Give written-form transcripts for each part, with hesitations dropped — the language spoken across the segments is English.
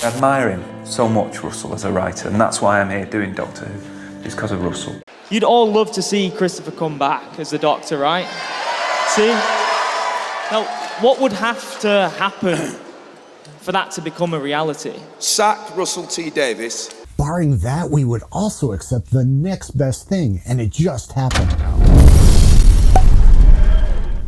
I admire him so much, Russell, as a writer, and that's why I'm here doing Doctor Who, is because of Russell. You'd all love to see Christopher come back as the Doctor, right? See? Now, what would have to happen for that to become a reality? Sack Russell T Davies. Barring that, we would also accept the next best thing, and it just happened.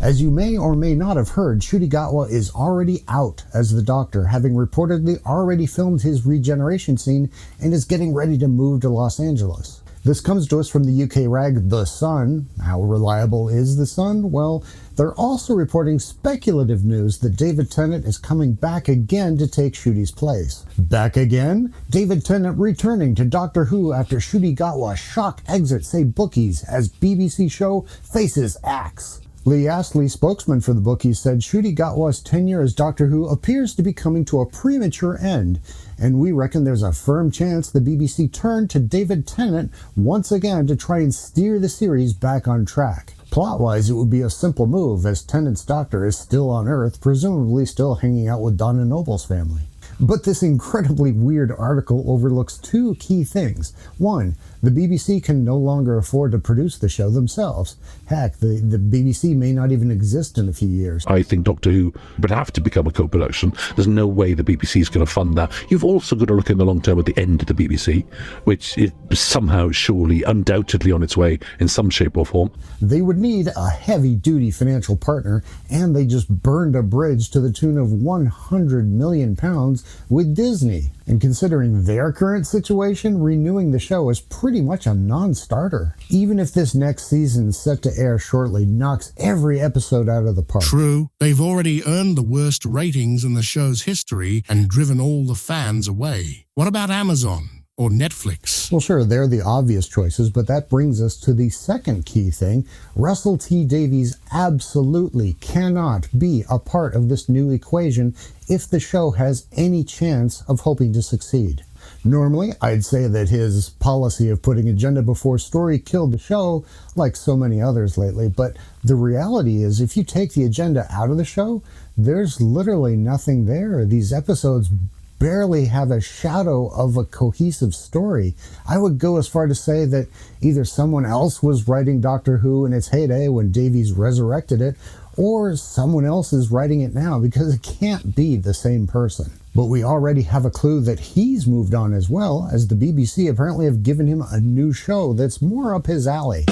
As you may or may not have heard, Ncuti Gatwa is already out as the Doctor, having reportedly already filmed his regeneration scene and is getting ready to move to Los Angeles. This comes to us from the UK rag The Sun. How reliable is The Sun? Well, they're also reporting speculative news that David Tennant is coming back again to take Ncuti's place. Back again? David Tennant returning to Doctor Who after Ncuti Gatwa shock exit, say bookies, as BBC show faces axe. Lee Astley, spokesman for the bookies, said Ncuti Gatwa's tenure as Doctor Who appears to be coming to a premature end, and we reckon there's a firm chance the BBC turned to David Tennant once again to try and steer the series back on track. Plot-wise, it would be a simple move, as Tennant's Doctor is still on Earth, presumably still hanging out with Donna Noble's family. But this incredibly weird article overlooks two key things. One, the BBC can no longer afford to produce the show themselves. Heck, the BBC may not even exist in a few years. I think Doctor Who would have to become a co-production. There's no way the BBC is going to fund that. You've also got to look in the long term at the end of the BBC, which is somehow, surely, undoubtedly on its way in some shape or form. They would need a heavy-duty financial partner, and they just burned a bridge to the tune of £100 million with Disney. And considering their current situation, renewing the show is pretty much a non-starter. Even if this next season, set to air shortly, knocks every episode out of the park. True, they've already earned the worst ratings in the show's history and driven all the fans away. What about Amazon? Or Netflix? Well, sure, they're the obvious choices, but that brings us to the second key thing. Russell T Davies absolutely cannot be a part of this new equation if the show has any chance of hoping to succeed. Normally, I'd say that his policy of putting agenda before story killed the show, like so many others lately, but the reality is if you take the agenda out of the show, there's literally nothing there. These episodes barely have a shadow of a cohesive story. I would go as far to say that either someone else was writing Doctor Who in its heyday when Davies resurrected it, or someone else is writing it now, because it can't be the same person. But we already have a clue that he's moved on as well, as the BBC apparently have given him a new show that's more up his alley.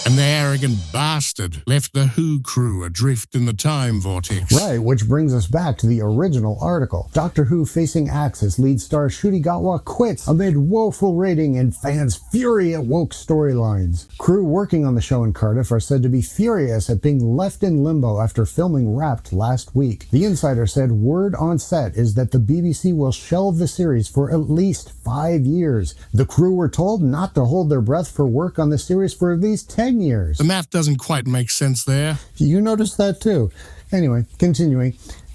And the arrogant bastard left the Who crew adrift in the time vortex. Right, which brings us back to the original article. Doctor Who facing axe as lead star Ncuti Gatwa quits amid woeful rating and fans' fury at woke storylines. Crew working on the show in Cardiff are said to be furious at being left in limbo after filming Wrapped last week. The Insider said word on set is that the BBC will shelve the series for at least 5 years. The crew were told not to hold their breath for work on the series for at least 10 years. The math doesn't quite make sense there. You noticed that too. Anyway, continuing.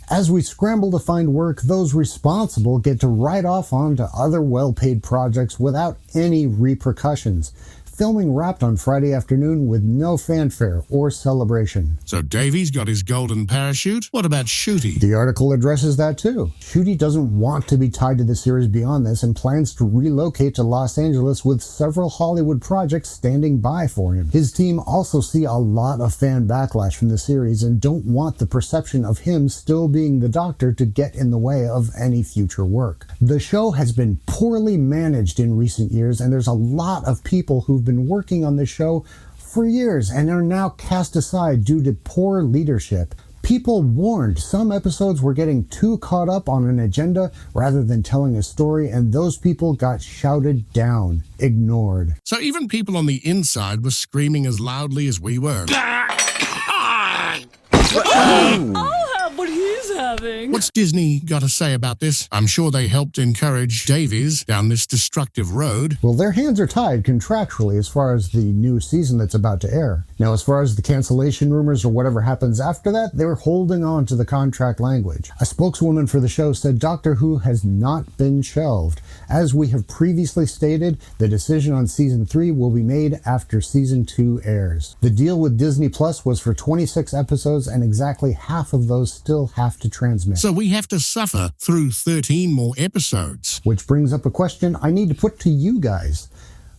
As we scramble to find work, those responsible get to ride off onto other well-paid projects without any repercussions. Filming wrapped on Friday afternoon with no fanfare or celebration. So Davies got his golden parachute? What about Ncuti? The article addresses that too. Ncuti doesn't want to be tied to the series beyond this and plans to relocate to Los Angeles with several Hollywood projects standing by for him. His team also see a lot of fan backlash from the series and don't want the perception of him still being the Doctor to get in the way of any future work. The show has been poorly managed in recent years, and there's a lot of people who've been working on the show for years and are now cast aside due to poor leadership. People warned some episodes were getting too caught up on an agenda rather than telling a story, and those people got shouted down, ignored. So even people on the inside were screaming as loudly as we were. I'll have what he's having. What's Disney got to say about this? I'm sure they helped encourage Davies down this destructive road. Well, their hands are tied contractually as far as the new season that's about to air. Now, as far as the cancellation rumors or whatever happens after that, they're holding on to the contract language. A spokeswoman for the show said Doctor Who has not been shelved. As we have previously stated, the decision on Season 3 will be made after Season 2 airs. The deal with Disney Plus was for 26 episodes, and exactly half of those still have to to transmit. So we have to suffer through 13 more episodes. Which brings up a question I need to put to you guys.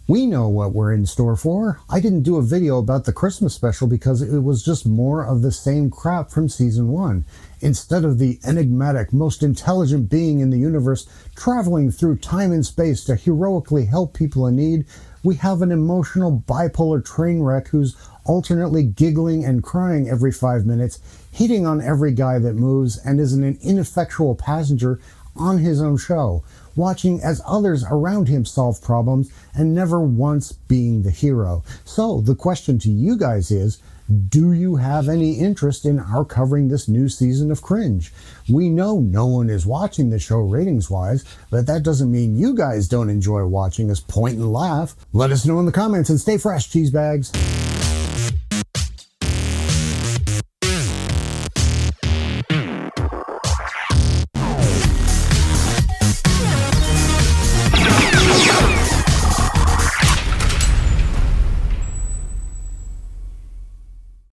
We know what we're in store for. I didn't do a video about the Christmas special because it was just more of the same crap from season 1. Instead of the enigmatic, most intelligent being in the universe traveling through time and space to heroically help people in need, we have an emotional bipolar train wreck who's alternately giggling and crying every 5 minutes, hitting on every guy that moves, and is an ineffectual passenger on his own show, watching as others around him solve problems and never once being the hero. So the question to you guys is, do you have any interest in our covering this new season of Cringe? We know no one is watching the show ratings-wise, but that doesn't mean you guys don't enjoy watching us point and laugh. Let us know in the comments and stay fresh, cheese bags.